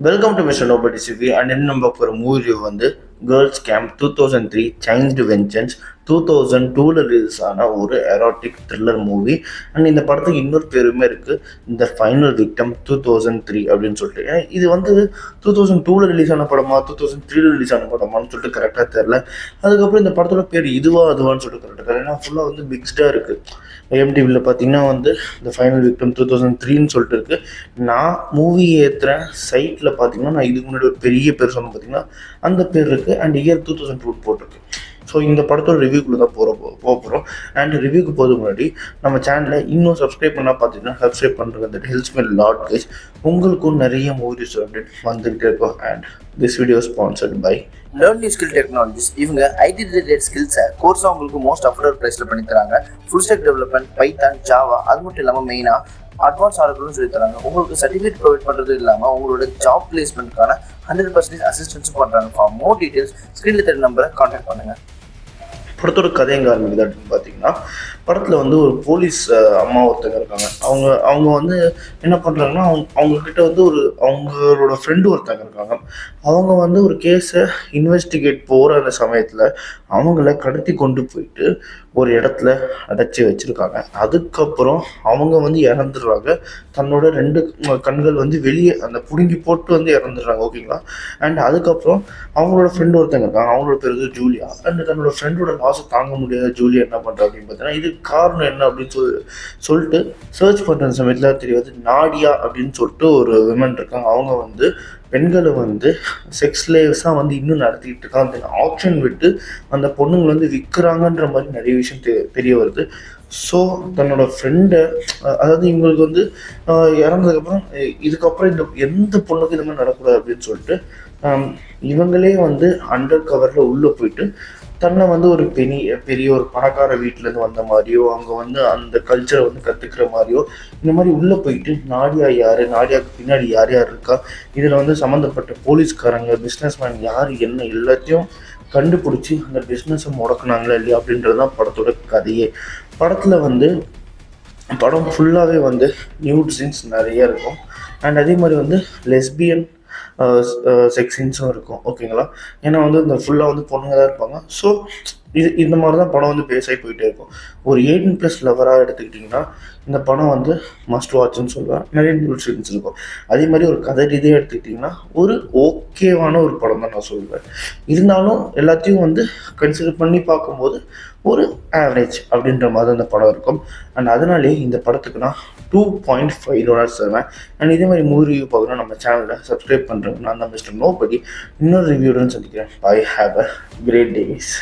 Welcome to Mister Nobody சிவி and என்ன நம்ம ஒரு மூவி வந்து girls camp 2003 child vengeance 2002 release ஆன ஒரு எரோட்டிக் த்ரில்லர் மூவி. அண்ட் இந்த படத்துக்கு இன்னொரு பேருமே இருக்குது, இந்த ஃபைனல் விக்டம் 2003 அப்படின்னு சொல்லிட்டு. இது வந்து 2002 ரிலீஸ் ஆன படமா 2003 ரிலீஸ் ஆன படமான்னு சொல்லிட்டு கரெக்டாக தெரில. அதுக்கப்புறம் இந்த படத்தோட பேர் அதுவான்னு சொல்லிட்டு கரெக்டாக தெரியல. ஏன்னா ஃபுல்லாக வந்து மிக்ஸ்டாக இருக்குது. எம்டிவியில் பார்த்தீங்கன்னா வந்து இந்த ஃபைனல் விக்டம் 2003ன்னு சொல்லிட்டு இருக்குது. நான் மூவி ஏற்றுற சைட்டில் பார்த்தீங்கன்னா நான் இதுக்கு முன்னாடி ஒரு பெரிய பேர் சொன்னேன் பார்த்தீங்கன்னா அந்த பேர் இருக்குது. அண்ட் இயர் 2002 போட்டிருக்கு. ஸோ இந்த படத்தோட ரிவ்யூக்குள்ளே தான் போகிறோம். அண்ட் ரிவ்யூக்கு போகிறது முன்னாடி நம்ம சேனலில் இன்னும் சப்ஸ்கிரைப் பண்ணால் பார்த்தீங்கன்னா சப்ஸ்கிரைப் பண்ணுறது அந்த ஹெல்ப்ஸ் மீ லாட் கைஸ். உங்களுக்கும் நிறைய மூவிஸ் அப்டேட் வந்துகிட்டே இருக்கும். And this video sponsored by Learn New Skill Technologies. இவங்க ஐடி ரிலேட்டட் ஸ்கில்ஸை கோர்ஸாக உங்களுக்கு மோஸ்ட் அஃபோர்டபுள் ப்ரைஸில் பண்ணி தராங்க. Full stack development, Python, Java, அது மட்டும் இல்லாமல் மெயினாக அட்வான்ஸ் ஆர்டர்களும் சொல்லி தராங்க. உங்களுக்கு சர்டிஃபிகேட் ப்ரொவைட் பண்ணுறது இல்லாமல் உங்களோட ஜாப் பிளேஸ்மெண்ட்கான 100% அசிஸ்டன்ஸும் பண்ணுறாங்க. ஃபார் மோர் டீட்டெயில்ஸ் ஸ்க்ரீனில் தெரிய நம்பரை கான்டாக்ட் பண்ணுங்கள். படத்தோட கதை எங்கே ஆரம்பிக்குது அப்படின்னு பார்த்தீங்கன்னா, படத்தில் வந்து ஒரு போலீஸ் அம்மா ஒருத்தங்க இருக்காங்க. அவங்க வந்து என்ன பண்ணுறாங்கன்னா, அவங்கக்கிட்ட வந்து அவங்களோட ஃப்ரெண்டு ஒருத்தங்க இருக்காங்க. அவங்க வந்து ஒரு கேஸை இன்வெஸ்டிகேட் போகிற அந்த சமயத்தில் அவங்கள கடத்தி கொண்டு போயிட்டு ஒரு இடத்துல அடைச்சி வச்சுருக்காங்க. அதுக்கப்புறம் அவங்க வந்து இறந்துடுறாங்க. தன்னோட 2 கண்கள் வந்து வெளியே அந்த பிடுங்கி போட்டு வந்து இறந்துடுறாங்க. ஓகேங்களா. அண்ட் அதுக்கப்புறம் அவங்களோட ஃப்ரெண்டு ஒருத்தங்க இருக்காங்க. அவங்களோட பேர் வந்து ஜூலியா. அண்ட் தன்னோட ஃப்ரெண்டோட லாஸை தாங்க முடியாத ஜூலியா என்ன பண்ணுறா அப்படின்னு பார்த்தீங்கன்னா, இது காரணம் என்ன அப்படின்னு சொல்லிட்டு சர்ச் பண்ணுற சமயத்தில் தெரியாது. நாடியா அப்படின்னு சொல்லிட்டு ஒரு விமன் இருக்காங்க. அவங்க வந்து பெண்களை வந்து செக்ஸ் லேவ்ஸாக வந்து இன்னும் நடத்திக்கிட்டு இருக்காங்க. அந்த ஆப்ஷன் விட்டு அந்த பொண்ணுங்களை வந்து விற்கிறாங்கன்ற மாதிரி நிறைய விஷயம் தெரிய வருது. ஸோ தன்னோட ஃப்ரெண்டை, அதாவது இவங்களுக்கு வந்து இறந்ததுக்கப்புறம் இதுக்கப்புறம் இந்த எந்த பொண்ணுக்கும் இந்த மாதிரி நடக்கூடாது அப்படின்னு சொல்லிட்டு இவங்களே வந்து அண்டர் கவரில் உள்ளே போயிட்டு தன்னை வந்து ஒரு பெரிய ஒரு பணக்கார வீட்டிலேருந்து வந்த மாதிரியோ, அவங்க வந்து அந்த கல்ச்சரை வந்து கற்றுக்கிற மாதிரியோ இந்த மாதிரி உள்ளே போயிட்டு நாடியா யார், நாடியாவுக்கு பின்னாடி யார் யார் இருக்கா, இதில் வந்து சம்மந்தப்பட்ட போலீஸ்காரங்க, பிஸ்னஸ்மேன் யார் என்ன எல்லாத்தையும் கண்டுபிடிச்சி அந்த பிஸ்னஸை முடக்குனாங்களா இல்லையா அப்படின்றது தான் படத்தோட கதையே. படத்தில் வந்து படம் ஃபுல்லாகவே வந்து நியூட் சீன்ஸ் நிறைய இருக்கும். அண்ட் அதே மாதிரி வந்து லெஸ்பியன் செக்ஸ் சீன்ஸும் இருக்கும். ஓகேங்களா. ஏன்னா வந்து இந்த ஃபுல்லாக வந்து பொண்ணுங்க தான் இருப்பாங்க. ஸோ இந்த மாதிரி தான் படம் வந்து பேஸாகி போயிட்டே இருக்கும். ஒரு 18+ லவராக எடுத்துக்கிட்டிங்கன்னா இந்த படம் வந்து மஸ்ட் வாட்ச்னு சொல்லுவேன். நிறைய நியூஸ் சீன்ஸ் இருக்கும். அதே மாதிரி ஒரு கதை ரீதியாக எடுத்துக்கிட்டிங்கன்னா ஒரு ஓகேவான ஒரு படம் தான் நான் சொல்லுவேன். இருந்தாலும் எல்லாத்தையும் வந்து கன்சிடர் பண்ணி பார்க்கும்போது ஒரு ஆவரேஜ் அப்படின்ற மாதிரி அந்த படம் இருக்கும். அண்ட் அதனாலே இந்த படத்துக்கு நான் 2.5 தருவேன். அண்ட் இதே மாதிரி மூவி ரிவ்யூ பார்க்கணும் நம்ம சேனலில் சப்ஸ்கிரைப் பண்ணுறேன். நான் தான் மிஸ்டர் நோபடி. இன்னொரு ரிவ்யூடன் சந்திக்கிறேன். Bye, have a great days.